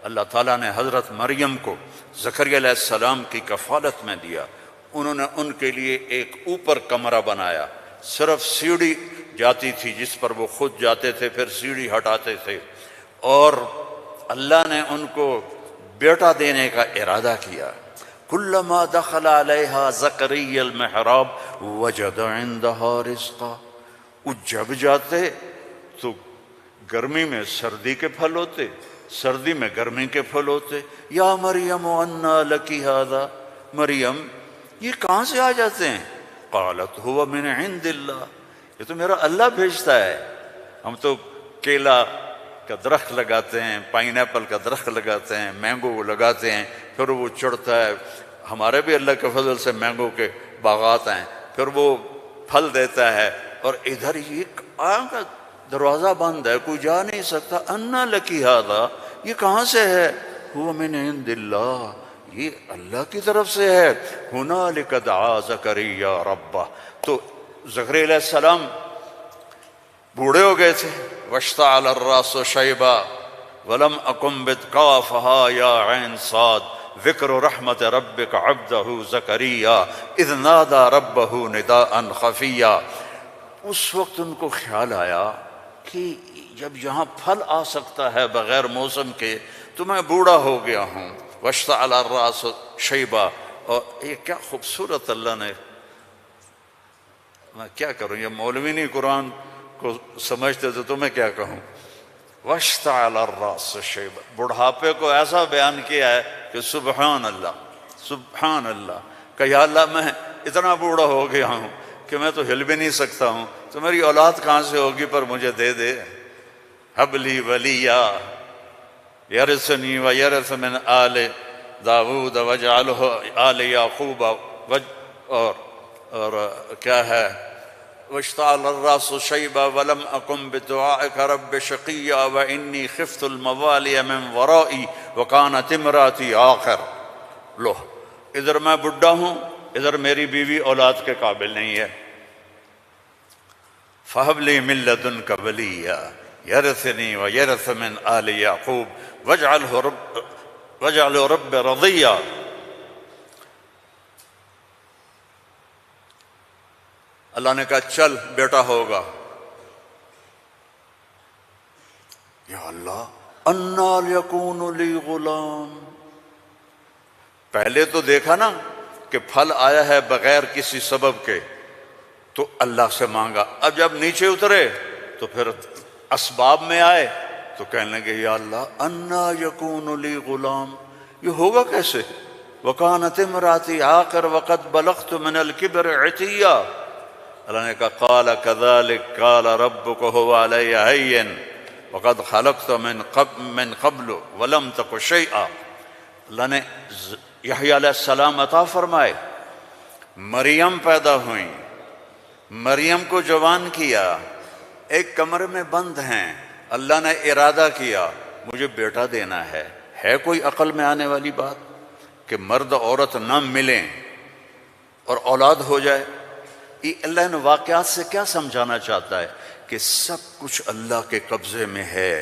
اللہ تعالیٰ نے حضرت مریم کو زکریا علیہ السلام کی کفالت میں دیا. انہوں نے ان کے لیے ایک اوپر کمرہ بنایا، صرف سیڑھی جاتی تھی جس پر وہ خود جاتے تھے، پھر سیڑھی ہٹاتے تھے. اور اللہ نے ان کو بیٹا دینے کا ارادہ کیا. کلما دخل علیہا زکریا المحراب وجد عندہا رزقا. وہ جب جاتے تو گرمی میں سردی کے پھل ہوتے، سردی میں گرمی کے پھل ہوتے. یا مریم انا لکی ھذا، مریم یہ کہاں سے آ جاتے ہیں؟ قالت هو من عند اللہ، یہ تو میرا اللہ بھیجتا ہے. ہم تو کیلا کا درخت لگاتے ہیں، پائن ایپل کا درخت لگاتے ہیں، مینگو لگاتے ہیں، پھر وہ چڑھتا ہے. ہمارے بھی اللہ کے فضل سے مینگو کے باغات ہیں، پھر وہ پھل دیتا ہے. اور ادھر یہ کا دروازہ بند ہے، کوئی جا نہیں سکتا. انا لکی ھذا، یہ کہاں سے ہے؟ هو من عند اللہ، یہ اللہ کی طرف سے ہے. ہنالک دعا زکریا ربہ. تو زکریا علیہ السلام بوڑھے ہو گئے تھے. واشتعل الراس شیبا ولم اکن بتقافها یا عین صاد ذکر رحمت ربک عبدہ زکریا اذ نادى ربہ نداء خفیا. اس وقت ان کو خیال آیا کہ جب یہاں پھل آ سکتا ہے بغیر موسم کے تو میں بوڑھا ہو گیا ہوں. واشتعل الراس شیبا. اور یہ کیا خوبصورت اللہ نے، میں کیا کروں، یہ مولوی نہیں قرآن کو سمجھتے تو میں کیا کہوں. واشتعل الراس شیبا، بڑھاپے کو ایسا بیان کیا ہے کہ سبحان اللہ، سبحان اللہ. کہ یا اللہ میں اتنا بوڑھا ہو گیا ہوں کہ میں تو ہل بھی نہیں سکتا ہوں، تو میری اولاد کہاں سے ہوگی، پر مجھے دے دے. ہب لی ولیا یرثنی ویرث من آل داود واجعلہ آل یعقوب. اور کیا ہے، واشتعل الراس شیبا ولم اکن بدعائک رب شقیا وانی خفت الموالی من ورائی وکانت امراتی آخر. لو ادھر میں بڈھا ہوں، ادھر میری بیوی اولاد کے قابل نہیں ہے. فہب لی من لدنک ولیا یرثنی ویرث من آل یعقوب واجعلہ رب رضیا. اللہ نے کہا چل بیٹا ہوگا. یا اللہ انا یکون لی غلام. پہلے تو دیکھا نا کہ پھل آیا ہے بغیر کسی سبب کے تو اللہ سے مانگا. اب جب نیچے اترے تو پھر اسباب میں آئے تو کہنے لگے یا اللہ انا یکون لی غلام، یہ ہوگا کیسے؟ وکانت امراتی عاقر وقد بلغت من الکبر عتیا. اللہ نے کہا قال کذلک قال ربک هو علی ہین وقد خلقت من قبل ولم تک شیئا. اللہ نے یحییٰ علیہ السلام عطا فرمائے، مریم پیدا ہوئیں، مریم کو جوان کیا، ایک کمرے میں بند ہیں. اللہ نے ارادہ کیا مجھے بیٹا دینا ہے. ہے کوئی عقل میں آنے والی بات کہ مرد عورت نہ ملیں اور اولاد ہو جائے؟ یہ اللہ نے واقعات سے کیا سمجھانا چاہتا ہے کہ سب کچھ اللہ کے قبضے میں ہے.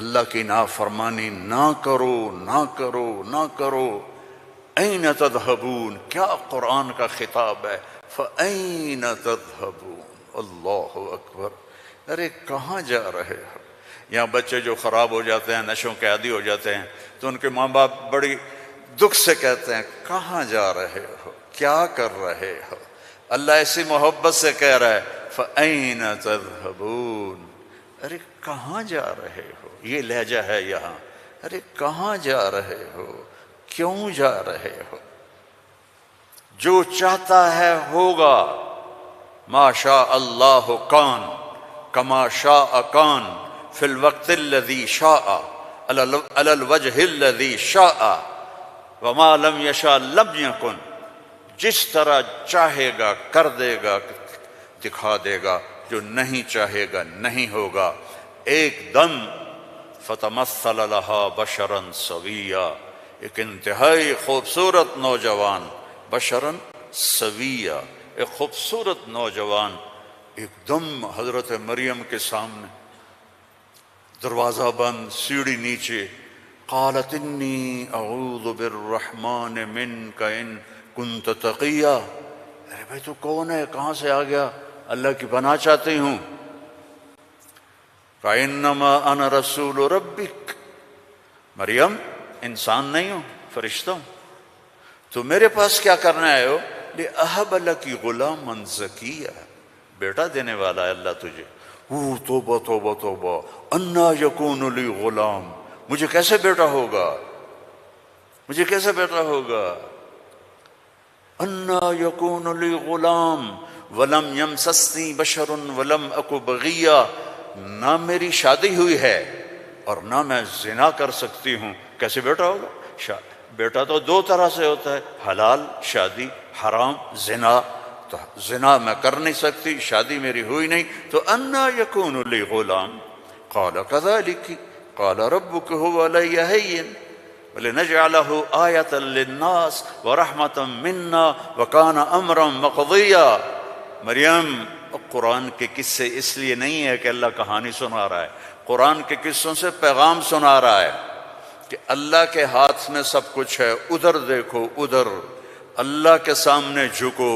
اللہ کی نافرمانی نہ کرو، نہ کرو، نہ کرو. این تذہبون، کیا قرآن کا خطاب ہے. فَأَيْنَ تَذْهَبُونَ. اللہ اکبر. ارے کہاں جا رہے ہو؟ یہاں بچے جو خراب ہو جاتے ہیں، نشوں کے عادی ہو جاتے ہیں تو ان کے ماں باپ بڑی دکھ سے کہتے ہیں کہاں جا رہے ہو، کیا کر رہے ہو. اللہ ایسی محبت سے کہہ رہا ہے فَأَيْنَ تَذْهَبُونَ. ارے کہاں جا رہے ہو؟ یہ لہجہ ہے یہاں. ارے کہاں جا رہے ہو، کیوں جا رہے ہو؟ جو چاہتا ہے ہوگا. ما شاء اللہ کان کما شاء کان فی الوقت الذی شاء علی الوجہ الذی شاء وما لم یشاء لم یکن. جس طرح چاہے گا کر دے گا، دکھا دے گا، جو نہیں چاہے گا نہیں ہوگا. ایک دم فتمثل لہا بشرا سویا. ایک انتہائی خوبصورت نوجوان، بشرا سویا، ایک خوبصورت نوجوان ایک دم حضرت مریم کے سامنے. دروازہ بند، سیڑھی نیچے، قالت انی اعوذ بالرحمن منک ان کنت تقیا، ارے بھائی تو کون ہے، کہاں سے آ گیا؟ اللہ کی پناہ چاہتی ہوں۔ فإنما أنا رسول ربک، مریم انسان نہیں ہوں، فرشتہ ہوں، تو میرے پاس کیا کرنے آئے ہو؟ لأہب لک غلاما زکیا، بیٹا دینے والا ہے اللہ تجھے۔ توبہ توبہ توبہ، انا یکون لی غلام، مجھے کیسے بیٹا ہوگا، مجھے کیسے بیٹا ہوگا؟ انا یکون لی غلام ولم یمسسنی بشر ولم اک بغیا، نہ میری شادی ہوئی ہے اور نہ میں زنا کر سکتی ہوں، کیسے بیٹا ہوگا؟ بیٹا تو دو طرح سے ہوتا ہے، حلال شادی، حرام زنا، تو زنا میں کر نہیں سکتی، شادی میری ہوئی نہیں، تو انا یکون لی غلام۔ قال کذلک قال ربک هو علی ہین ولنجعلہ آیۃ للناس ورحمۃ منا وکان امرا مقضیا۔ مریم، قرآن کے قصے اس لیے نہیں ہے کہ اللہ کہانی سنا رہا ہے، قرآن کے قصوں سے پیغام سنا رہا ہے کہ اللہ کے ہاتھ میں سب کچھ ہے، ادھر دیکھو ادھر، اللہ کے سامنے جھکو،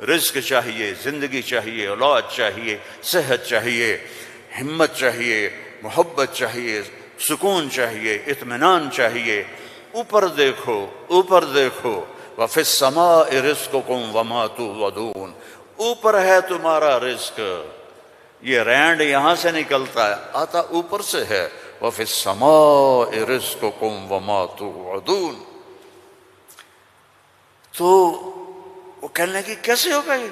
رزق چاہیے، زندگی چاہیے، اولاد چاہیے، صحت چاہیے، ہمت چاہیے، محبت چاہیے، سکون چاہیے، اطمینان چاہیے، اوپر دیکھو اوپر دیکھو۔ وَفِي السَّمَاءِ رِزْقُكُمْ وَمَا تُوعَدُونَ، اوپر ہے تمہارا رزق، یہ رینڈ یہاں سے نکلتا ہے، آتا اوپر سے ہے۔ وَفِي السَّمَاءِ رِزْقُكُمْ وَمَا تُوعَدُونَ۔ تو وہ کہنے لگی کیسے ہوگا یہ؟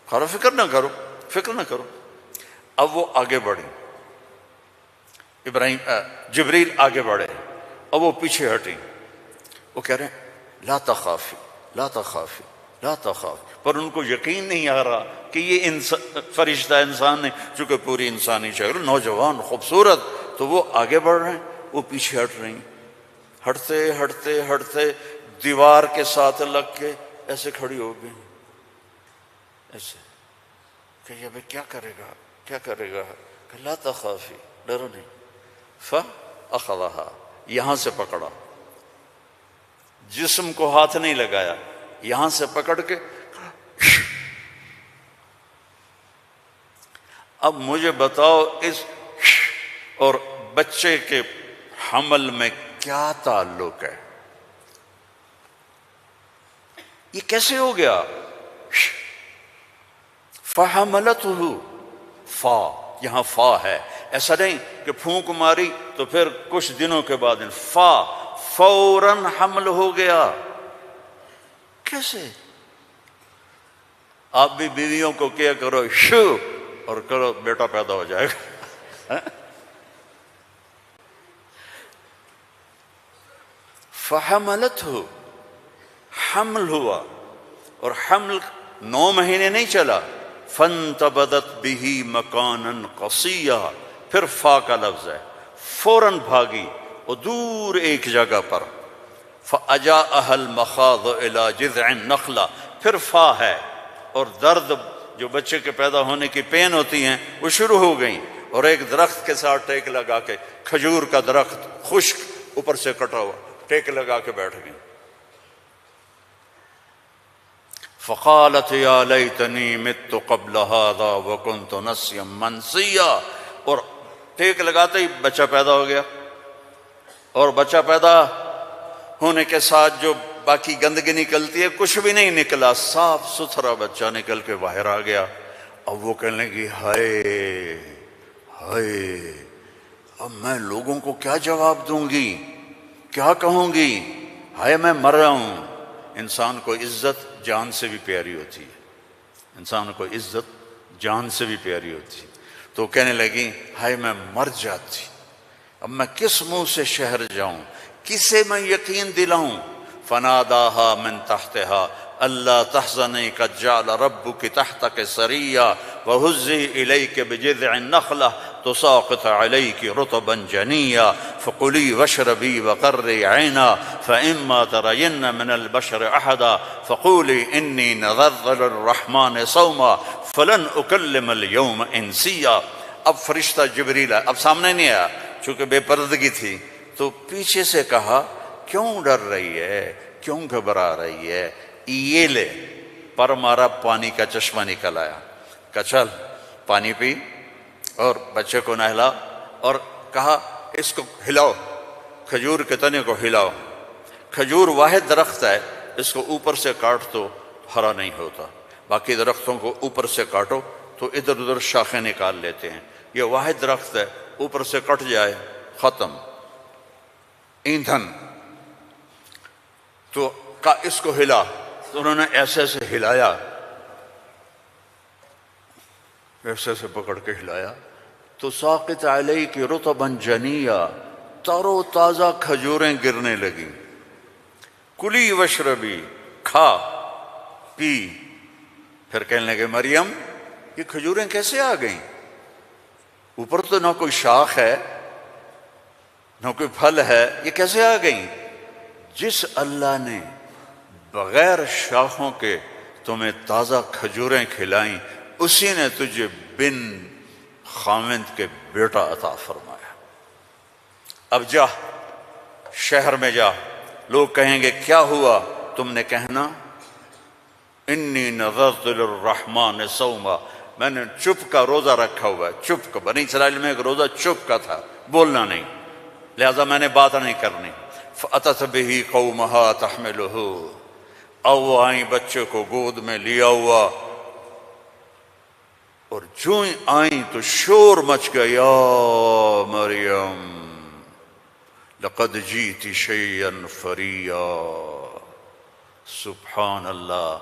کرو فکر نہ کرو، فکر نہ کرو۔ اب وہ آگے بڑھی، جبریل آگے بڑھے، اب وہ پیچھے ہٹی، وہ کہہ رہے ہیں لا تخافی لا تخافی لا تخافی، پر ان کو یقین نہیں آ رہا کہ یہ فرشتہ انسان ہے، چونکہ پوری انسانی شکل، نوجوان خوبصورت، تو وہ آگے بڑھ رہے ہیں، وہ پیچھے ہٹ رہی ہیں، ہٹتے ہٹتے ہٹتے دیوار کے ساتھ لگ کے ایسے کھڑی ہو گئی، ایسے کہ یہ بھئی کیا کرے گا کیا کرے گا؟ کہ لا تخافی، ڈرو نہیں۔ فَأَخَذَهَا، یہاں سے پکڑا، جسم کو ہاتھ نہیں لگایا، یہاں سے پکڑ کے۔ اب مجھے بتاؤ اس اور بچے کے حمل میں کیا تعلق ہے؟ یہ کیسے ہو گیا؟ فَحَمَلَتْهُ، فا، یہاں فا ہے، ایسا نہیں کہ پھونک ماری تو پھر کچھ دنوں کے بعد فا، فوراً حمل ہو گیا۔ کیسے؟ آپ بھی بیویوں کو کیا کرو شو اور کرو بیٹا پیدا ہو جائے گا۔ فحملتہ، حمل ہوا، اور حمل 9 مہینے نہیں چلا۔ فانتبذت بہ مکانا قصیا، پھر فا کا لفظ ہے، فوراً بھاگی اور دور ایک جگہ پر۔ فاجاءها المخاض الى جذع النخلہ، پھر فا ہے، اور درد جو بچے کے پیدا ہونے کی پین ہوتی ہیں وہ شروع ہو گئیں، اور ایک درخت کے ساتھ ٹیک لگا کے، کھجور کا درخت خشک اوپر سے کٹا ہوا، ٹیک لگا کے بیٹھ گئیں۔ فقالت یا لیتنی مت قبل هذا وکنت نسیا منسیا، اور ٹیک لگاتے ہی بچہ پیدا ہو گیا، اور بچہ پیدا ہونے کے ساتھ جو باقی گندگی نکلتی ہے کچھ بھی نہیں نکلا، صاف ستھرا بچہ نکل کے باہر آ گیا۔ اب وہ کہنے لگی ہائے ہائے، اب میں لوگوں کو کیا جواب دوں گی، کیا کہوں گی، ہائے میں مر رہا ہوں۔ انسان کو عزت جان سے بھی پیاری ہوتی ہے، انسان کو عزت جان سے بھی پیاری ہوتی ہے۔ تو کہنے لگی ہائے میں مر جاتی، اب میں کس منہ سے شہر جاؤں، کسے میں یقین دلاؤں۔ فناداها من تحتها الا تحزني قد جعل ربك تحتك سريا وهزي اليك بجذع النخله تساقط عليك رطبا جنيا فكلي واشربي وقري عينا فاما ترين من البشر احدا فقولي اني نذرت للرحمن صوما فلن اكلم اليوم انسيا۔ اب فرشتہ جبریل اب سامنے نہیں آیا، چونکہ بے پردگی تھی، تو پیچھے سے کہا کیوں ڈر رہی ہے، کیوں گھبرا رہی ہے، یہ لے، پر مارا، پانی کا چشمہ نکل آیا، کہا چل پانی پی اور بچے کو نہلا، اور کہا اس کو ہلاؤ، کھجور کے تنے کو ہلاؤ، کھجور واحد درخت ہے، اس کو اوپر سے کاٹ تو ہرا نہیں ہوتا، باقی درختوں کو اوپر سے کاٹو تو ادھر ادھر شاخیں نکال لیتے ہیں، یہ واحد درخت ہے، اوپر سے کٹ جائے ختم، ایندھن۔ تو کہا اس کو ہلا، تو انہوں نے ایسے ایسے ہلایا، ایسے ایسے پکڑ کے ہلایا، تو ساقط علیک رطبا جنیا، تر و تازہ کھجوریں گرنے لگیں، کلی وشربی، کھا پی۔ پھر کہنے لگے مریم یہ کھجوریں کیسے آ گئیں؟ اوپر تو نہ کوئی شاخ ہے نہ کوئی پھل ہے، یہ کیسے آ گئیں؟ جس اللہ نے بغیر شاخوں کے تمہیں تازہ کھجوریں کھلائیں، اسی نے تجھے بن خاوند کے بیٹا عطا فرمایا۔ اب جا شہر میں جا، لوگ کہیں گے کیا ہوا؟ تم نے کہنا انی نذرت للرحمن صوما، میں نے چپ کا روزہ رکھا ہوا ہے، چپ کا۔ بنی اسرائیل میں ایک روزہ چپ کا تھا، بولنا نہیں، لہذا میں نے بات نہیں کرنی۔ فأتت به قومها تحملہ، او وہ آئیں بچے کو گود میں لیا ہوا، اور جو ہی آئیں تو شور مچ گیا، یا مریم لقد جیت شیئا فریا۔ سبحان اللہ۔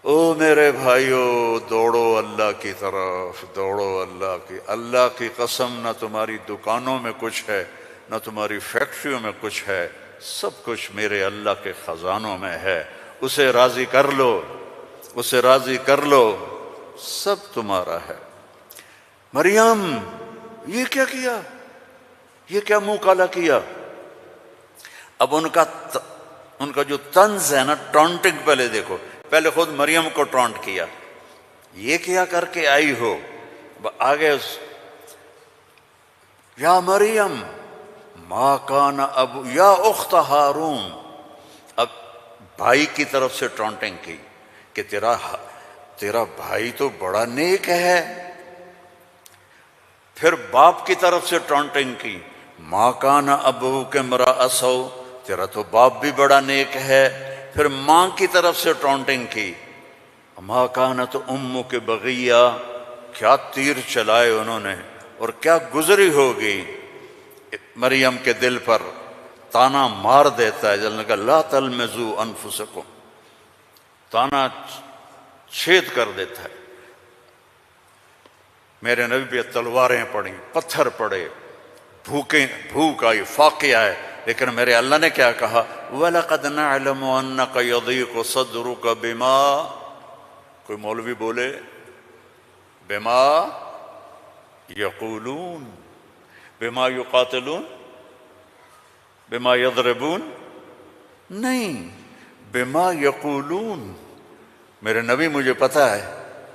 او میرے بھائیو، دوڑو اللہ کی طرف، دوڑو اللہ کی قسم، نہ تمہاری دکانوں میں کچھ ہے نہ تمہاری فیکٹریوں میں کچھ ہے، سب کچھ میرے اللہ کے خزانوں میں ہے، اسے راضی کر لو، اسے راضی کر لو، سب تمہارا ہے۔ مریم یہ کیا کیا، یہ کیا منہ کالا کیا؟ اب ان کا جو طنز ہے نا، ٹونٹنگ، پہلے دیکھو، پہلے خود مریم کو ٹونٹ کیا، یہ کیا کر کے آئی ہو، آگے یا مریم ما کان ابو، یا اخت ہارون، اب بھائی کی طرف سے ٹونٹنگ کی کہ تیرا بھائی تو بڑا نیک ہے۔ پھر باپ کی طرف سے ٹونٹنگ کی، ما کان ابوک امرأ سوء، تیرا تو باپ بھی بڑا نیک ہے۔ پھر ماں کی طرف سے ٹونٹنگ کی، ما کانت امک بغیہ، کیا تیر چلائے انہوں نے، اور کیا گزری ہوگی مریم کے دل پر، تانا مار دیتا ہے، جلنے کا لا تلمزوا انفسکم، تانا چھید کر دیتا ہے۔ میرے نبی پہ تلواریں پڑیں، پتھر پڑے، بھوک آئی، فاقے آئے، لیکن میرے اللہ نے کیا کہا؟ وَلَقَدْ نَعْلَمُ أَنَّكَ يَضِيقُ صَدْرُكَ بِمَا، کوئی مولوی بولے بِمَا يَقُولُونَ، بِمَا يُقَاتِلُونَ، بِمَا يَضْرِبُونَ، نہیں، بِمَا يَقُولُونَ۔ میرے نبی مجھے پتا ہے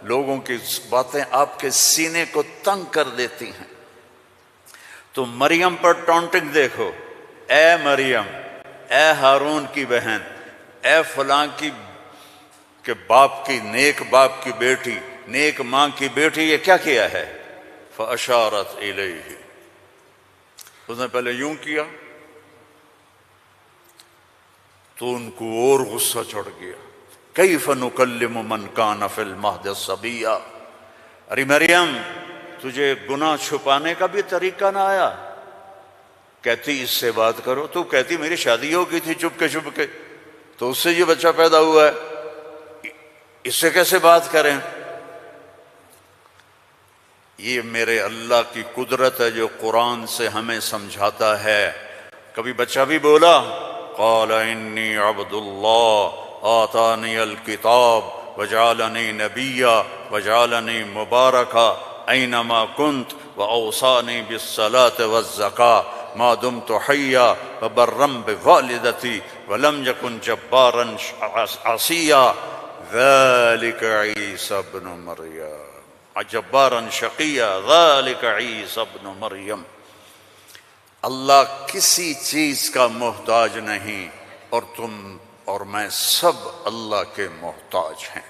لوگوں کی باتیں آپ کے سینے کو تنگ کر دیتی ہیں، تو مریم پر ٹونٹنگ دیکھو، اے مریم، اے ہارون کی بہن، اے فلاں کی کہ باپ کی، نیک باپ کی بیٹی، نیک ماں کی بیٹی، یہ کیا کیا ہے؟ فَأَشَارَتْ إِلَيْهِ، اس نے پہلے یوں کیا تو ان کو اور غصہ چڑھ گیا، كَيْفَ نُكَلِّمُ مَنْ كَانَ فِي الْمَهْدِ صَبِيًّا، ارے مریم تجھے گناہ چھپانے کا بھی طریقہ نہ آیا؟ کہتی اس سے بات کرو، تو کہتی میری شادی ہو گئی تھی چپ کے، تو اس سے یہ بچہ پیدا ہوا ہے، اس سے کیسے بات کریں؟ یہ میرے اللہ کی قدرت ہے جو قرآن سے ہمیں سمجھاتا ہے۔ کبھی بچہ بھی بولا، قال انی عبد اللہ آتانی الکتاب وجعلنی نبیا وجعلنی مبارکا اینما کنت واوصانی بالصلاة والزکاة ما دمت حیا وبرا بوالدتی ولم یکن جبارا عصیا ذلک عیسی ابن مریم جبارا شقیا ذلک عیسی ابن مریم۔ اللہ کسی چیز کا محتاج نہیں، اور تم اور میں سب اللہ کے محتاج ہیں۔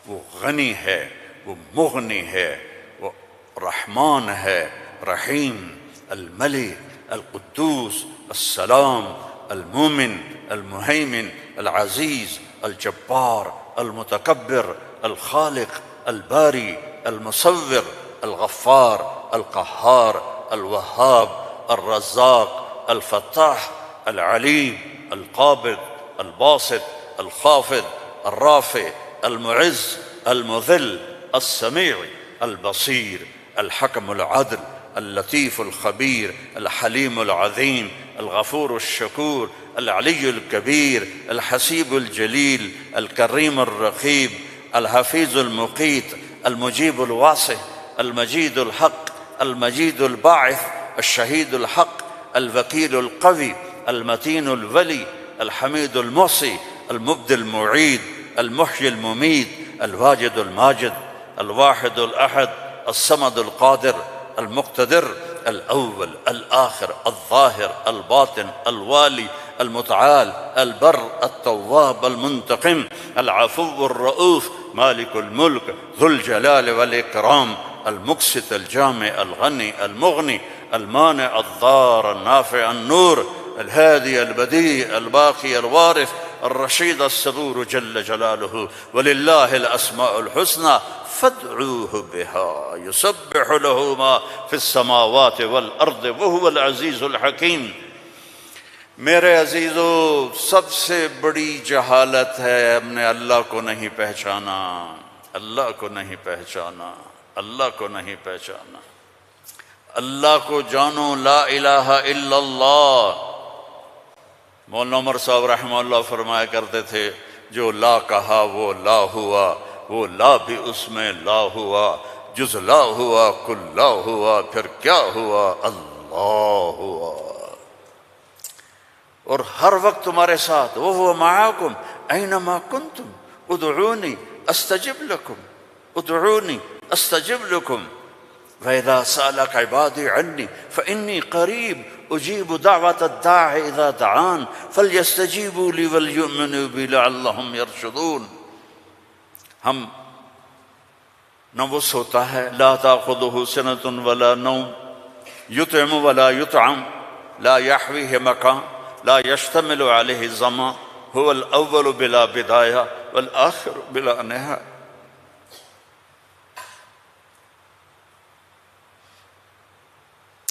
وہ غنی ہے، وہ مغنی ہے، وہ رحمان ہے، رحیم، الملک، القدوس، السلام، المومن، المہیمن، العزیز، الجبار، المتکبر، الخالق، الباری، المصور، الغفار، القہار، الوہاب، الرزاق، الفتاح، العلیم، القابض، الباسط، الخافض، الرافع، المعز، المذل، السمیع، البصیر، الحکم العدل، اللطیف الخبیر، الحلیم العظیم، الغفور الشکور، العلی الکبیر، الحسیب الجلیل، الکریم الرقیب، الحفیظ المقیت، المجیب الواسع، المجید الحق، المجید الباعث، الشہید الحق، الوکیل القوی، المتین الولی، الحمید المحصی، المبدی المعید، المحیی الممید، الواجد الماجد، الواحد الأحد، الصمد القادر، المقتدر، الأول الآخر الظاهر الباطن الوالي المتعال البر التواب المنتقم العفو الرؤوف مالك الملك ذو الجلال والإكرام المقسط الجامع الغني المغني المانع الضار النافع النور الهادي البديع الباقي الوارث الرشيد الصبور جل جلاله ولله الأسماء الحسنى فادعوه بها يسبح له ما في السماوات والأرض وهو العزيز الحكيم۔ میرے عزیزو، سب سے بڑی جہالت ہے ہم نے اللہ کو نہیں پہچانا، اللہ کو نہیں پہچانا، اللہ کو نہیں پہچانا۔ اللہ کو جانو، لا الہ الا اللہ۔ مولانا عمر صاحب رحمہ اللہ فرمایا کرتے تھے، جو لا کہا وہ لا ہوا، وہ لا بھی اس میں لا ہوا، جز لا ہوا کل لا ہوا، پھر کیا ہوا؟ اللہ ہوا۔ اور ہر وقت تمہارے ساتھ، وَهُوَ مَعَاكُمْ أَيْنَمَا كُنْتُمْ ادعونی استجب لکم، ادعونی استجب لکم، وَإِذَا سَأَلَكَ عِبَادِي عَنِّي فَإِنِّي قَرِيبٌ أُجِيبُ دَعْوَةَ الدَّاعِ إِذَا دَعَانِ فَلْيَسْتَجِيبُوا لِي وَلْيُؤْمِنُوا بِي لَعَلَّهُمْ يَرْشُدُونَ۔ ہم نہ وہ سوتا ہے، لا تأخذه سنة ولا نوم، يطعم ولا يطعم، لا يحويه مكان، لا يشتمل عليه الزمان، هو الأول بلا بداية والآخر بلا نهاية۔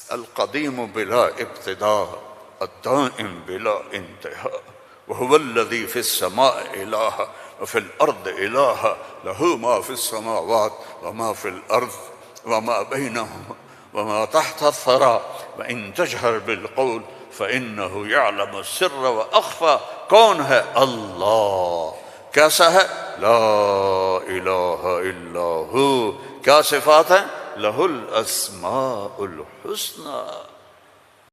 القديم بلا ابتداء، الدائم بلا انتهاء، وهو الذي في السماء إله وفي الأرض إله، له ما في السماوات وما في الأرض وما بينهما وما تحت الثرى، وإن تجهر بالقول فإنه يعلم السر وأخفى۔ کون ہے؟ اللہ۔ کیسا ہے؟ لا الہ الا ہو۔ کیا صفات ہیں؟ لہ الاسماء الحسنى۔